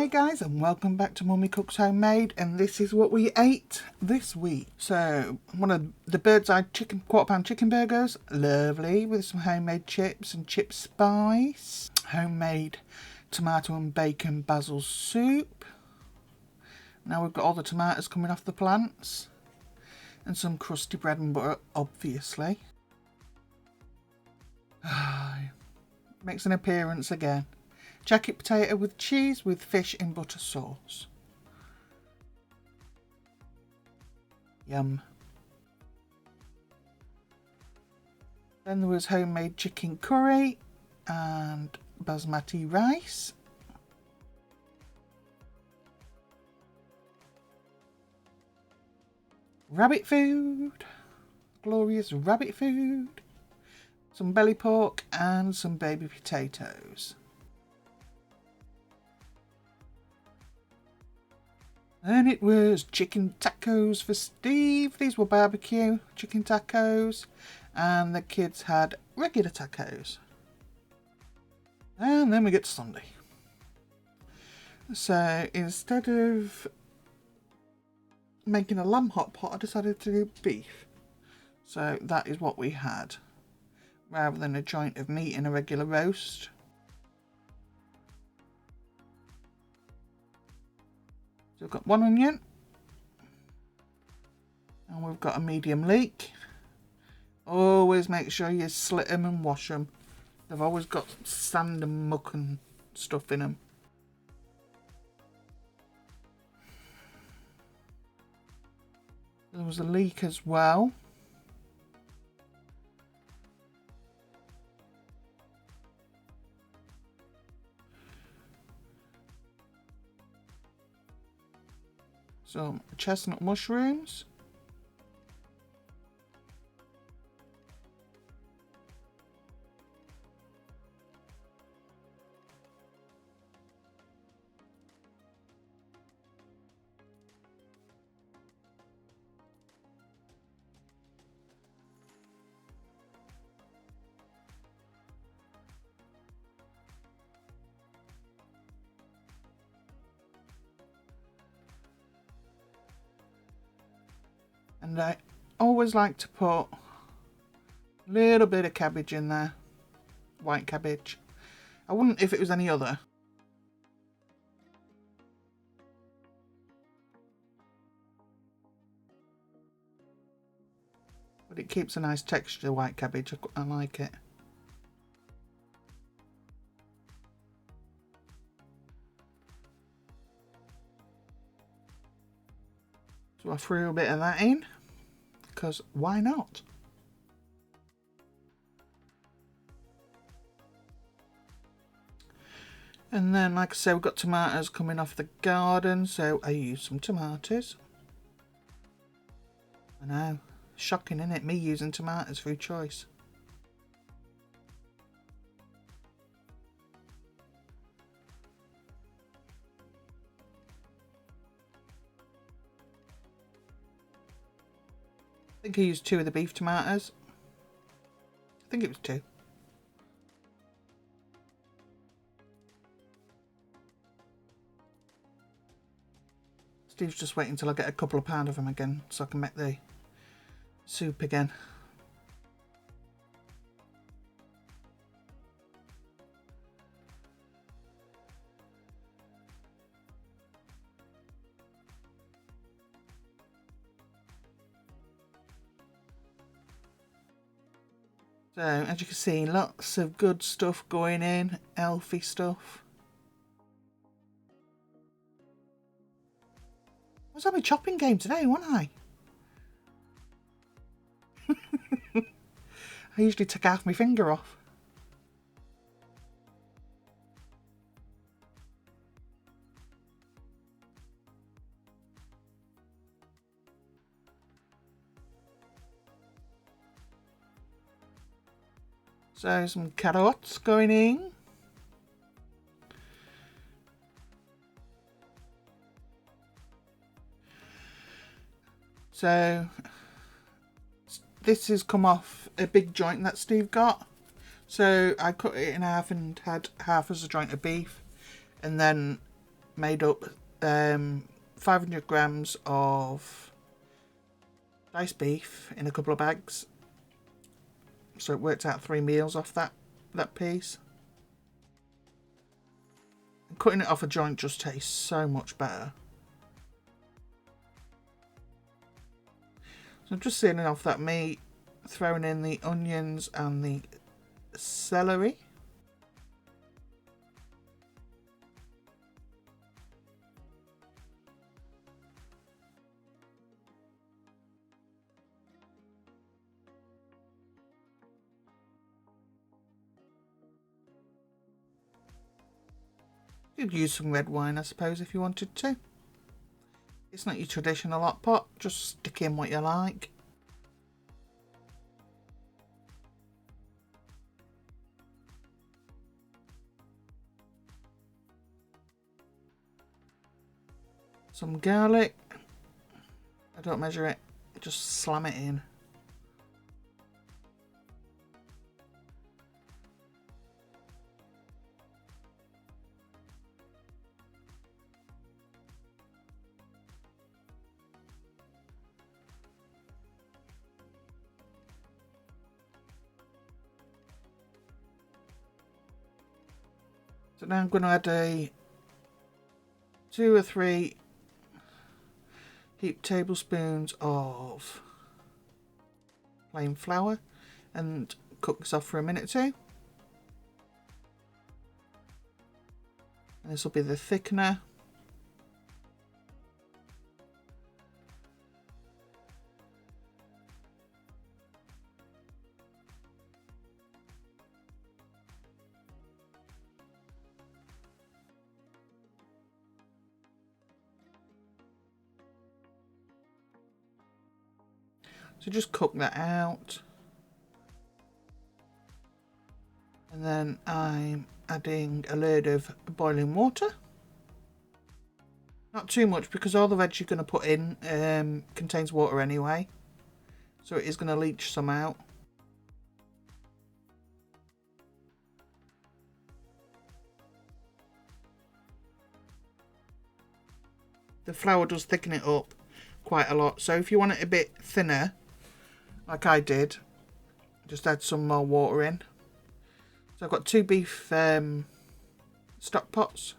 Hey guys, and welcome back to Mummy Cooks Homemade, and this is what we ate this week. So, one of the bird's eye chicken, quarter-pound chicken burgers, lovely, with some homemade chips and chip spice. Homemade tomato and bacon basil soup. Now we've got all the tomatoes coming off the plants. And some crusty bread and butter, obviously. Makes an appearance again. Jacket potato with cheese with fish in butter sauce. Yum. Then there was homemade chicken curry and basmati rice. Rabbit food. Glorious rabbit food. Some belly pork and some baby potatoes. And it was chicken tacos for Steve. These were barbecue chicken tacos. And the kids had regular tacos. And then we get to Sunday. So instead of making a lamb hot pot, I decided to do beef. So that is what we had. Rather than a joint of meat in a regular roast. So we've got one onion, and we've got a medium leek. Always make sure you slit them and wash them. They've always got sand and muck and stuff in them. There was a leek as well. Some chestnut mushrooms. And I always like to put a little bit of cabbage in there. White cabbage. I wouldn't if it was any other. But it keeps a nice texture, white cabbage. I like it. So I threw a bit of that in, because why not? And then, like I say, we've got tomatoes coming off the garden, so I used some tomatoes. I know, shocking, isn't it? Me using tomatoes through choice. I think I used 2 of the beef tomatoes. I think it was 2. Steve's just waiting till I get a couple of pound of them again so I can make the soup again. So, as you can see, lots of good stuff going in, healthy stuff. I was having a chopping game today, wasn't I? I usually take half my finger off. So some carrots going in. So this has come off a big joint that Steve got. So I cut it in half and had half as a joint of beef, and then made up 500 grams of diced beef in a couple of bags. So it worked out 3 meals off that piece. And cutting it off a joint just tastes so much better. So I'm just sealing off that meat, throwing in the onions and the celery. You could use some red wine, I suppose, if you wanted to. It's not your traditional hot pot, just stick in what you like. Some garlic. I don't measure it, just slam it in. So now I'm going to add 2 or 3 heaped tablespoons of plain flour and cook this off for a minute or two. And this will be the thickener. So just cook that out. And then I'm adding a load of boiling water. Not too much, because all the veg you're going to put in contains water anyway. So it is going to leach some out. The flour does thicken it up quite a lot. So if you want it a bit thinner, like I did, just add some more water in. So I've got 2 beef stock pots.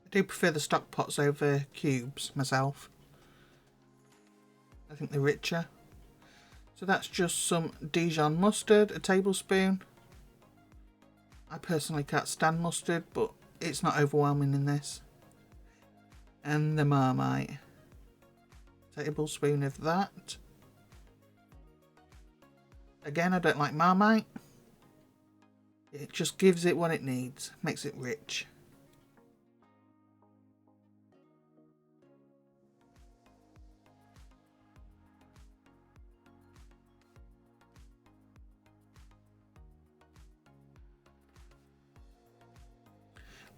I do prefer the stock pots over cubes myself. I think they're richer. So that's just some Dijon mustard, a tablespoon. I personally can't stand mustard, but it's not overwhelming in this. And the Marmite. Tablespoon of that. Again, I don't like Marmite. It just gives it what it needs, makes it rich.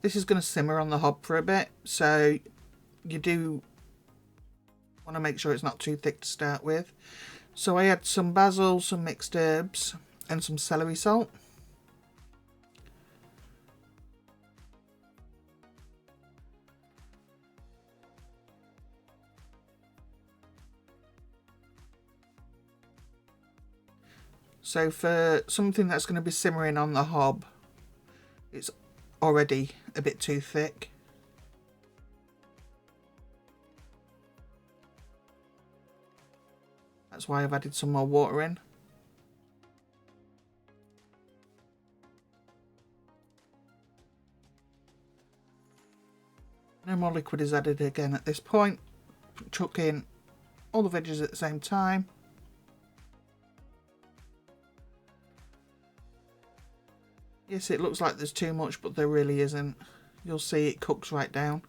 This is going to simmer on the hob for a bit, so you do want to make sure it's not too thick to start with. So I add some basil, some mixed herbs and some celery salt. So for something that's going to be simmering on the hob, it's already a bit too thick. That's why I've added some more water in. No more liquid is added again at this point. Chuck in all the veggies at the same time. Yes, it looks like there's too much, but there really isn't. You'll see it cooks right down.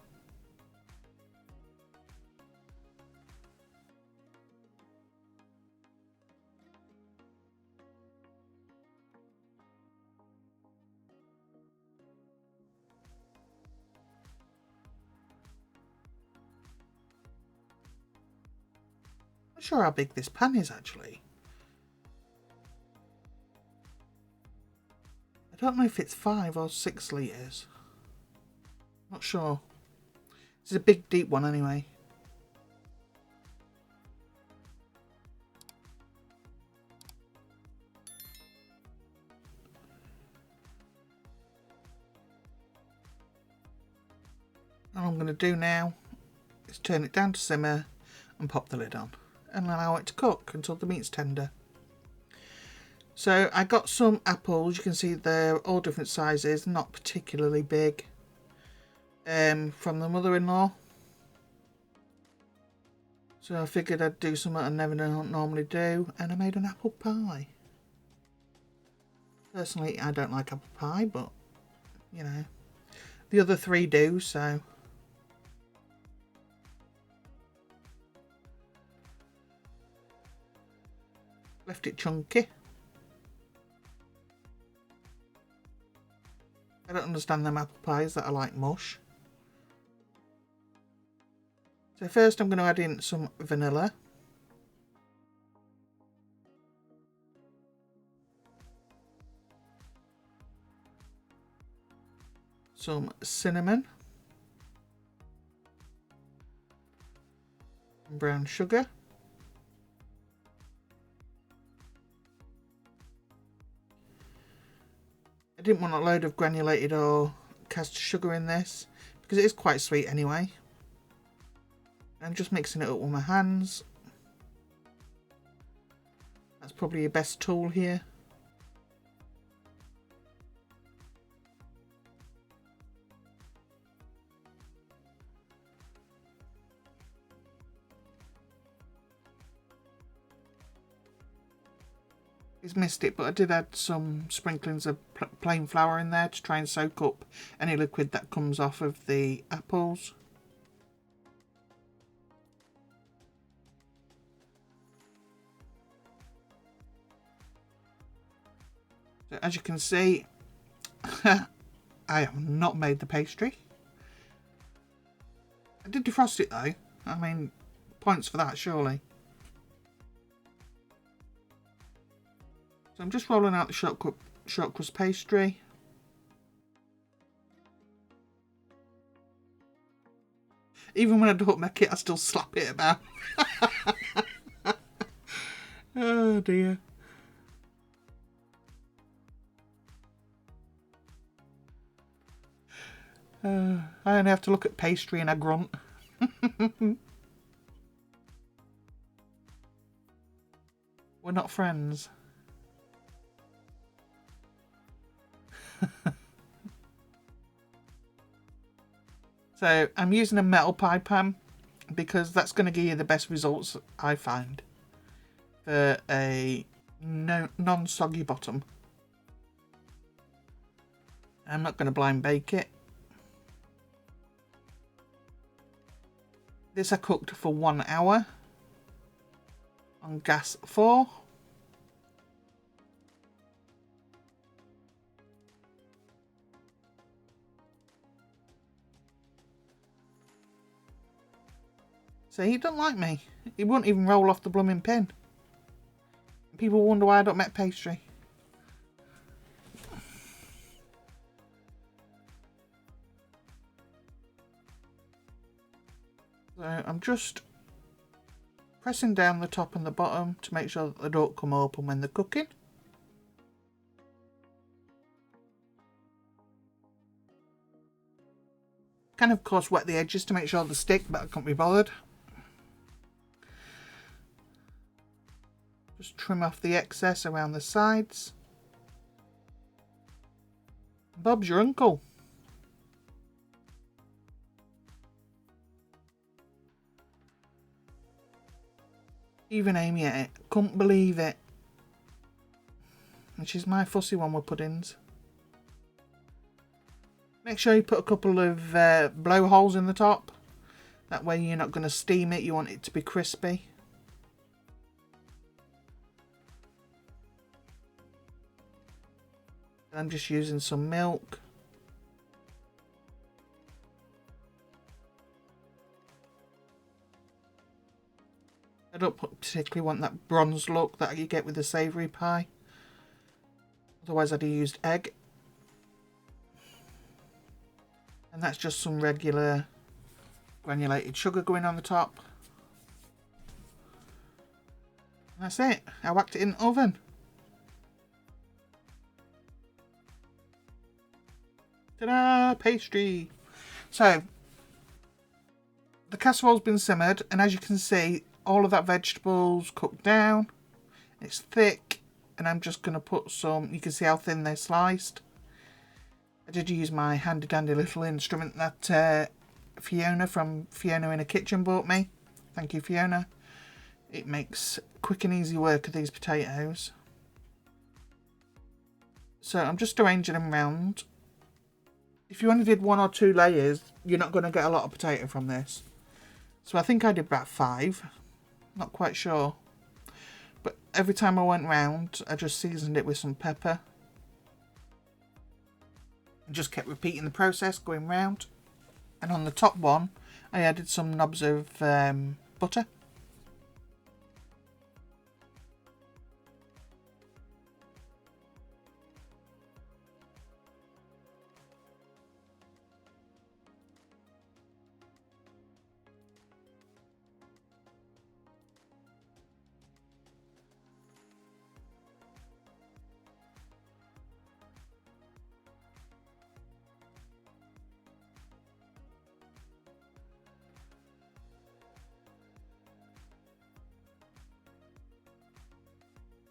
sure how big this pan is actually. I don't know if it's 5 or 6 litres. Not sure. This is a big deep one anyway. All I'm going to do now is turn it down to simmer and pop the lid on and allow it to cook until the meat's tender. So I got some apples. You can see they're all different sizes, not particularly big, from the mother-in-law. So I figured I'd do something I never normally do, and I made an apple pie. Personally, I don't like apple pie, but you know, the other 3 do, so. Left it chunky. I don't understand them apple pies that are like mush. So first I'm going to add in some vanilla. Some cinnamon. And brown sugar. I didn't want a load of granulated or caster sugar in this because it is quite sweet anyway. I'm just mixing it up with my hands. That's probably your best tool here. It's missed it, but I did add some sprinklings of plain flour in there to try and soak up any liquid that comes off of the apples. So as you can see, I have not made the pastry. I did defrost it though. I mean, points for that surely. So I'm just rolling out the short crust pastry. Even when I don't make it, I still slap it about. Oh dear. I only have to look at pastry and I grunt. We're not friends. So I'm using a metal pie pan because that's going to give you the best results I find for a non-soggy bottom. I'm not going to blind bake it. This I cooked for 1 hour on gas 4. So he don't like me. He won't even roll off the blooming pin. People wonder why I don't make pastry. So I'm just pressing down the top and the bottom to make sure that they don't come open when they're cooking. Can of course wet the edges to make sure they stick, but I can't be bothered. Just trim off the excess around the sides. Bob's your uncle. Even Amy ate it. Couldn't believe it. And she's my fussy one with puddings. Make sure you put a couple of blowholes in the top. That way you're not going to steam it. You want it to be crispy. I'm just using some milk. I don't particularly want that bronze look that you get with the savoury pie. Otherwise I'd have used egg. And that's just some regular granulated sugar going on the top. And that's it. I whacked it in the oven. Ta-da! Pastry! So, the casserole's been simmered, and as you can see, all of that vegetables cooked down. It's thick, and I'm just going to put some, you can see how thin they're sliced. I did use my handy dandy little instrument that Fiona from Fiona in a Kitchen bought me. Thank you, Fiona. It makes quick and easy work of these potatoes. So I'm just arranging them round. If you only did 1 or 2 layers, you're not going to get a lot of potato from this. So I think I did about 5. Not quite sure. But every time I went round, I just seasoned it with some pepper. And just kept repeating the process, going round. And on the top one, I added some knobs of butter.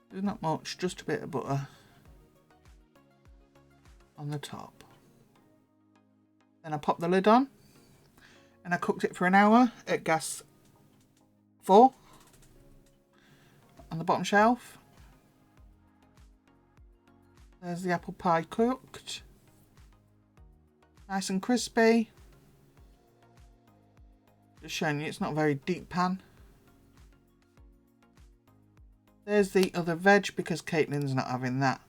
There's not much, just a bit of butter on the top. Then I popped the lid on and I cooked it for an hour at gas 4 on the bottom shelf. There's the apple pie cooked. Nice and crispy. Just showing you it's not a very deep pan. There's the other veg because Caitlin's not having that.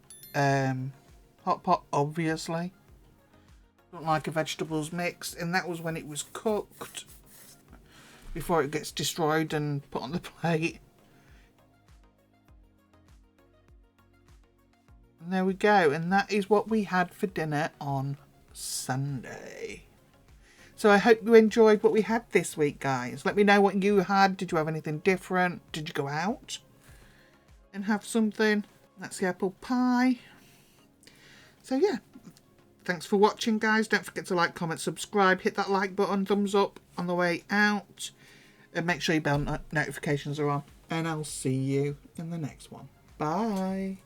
Hot pot, obviously. Don't like a vegetables mix. And that was when it was cooked. Before it gets destroyed and put on the plate. And there we go. And that is what we had for dinner on Sunday. So I hope you enjoyed what we had this week, guys. Let me know what you had. Did you have anything different? Did you go out and have something? That's the apple pie. So yeah, thanks for watching, guys. Don't forget to like, comment, subscribe, hit that like button, thumbs up on the way out, and make sure your bell notifications are on. And I'll see you in the next one. Bye.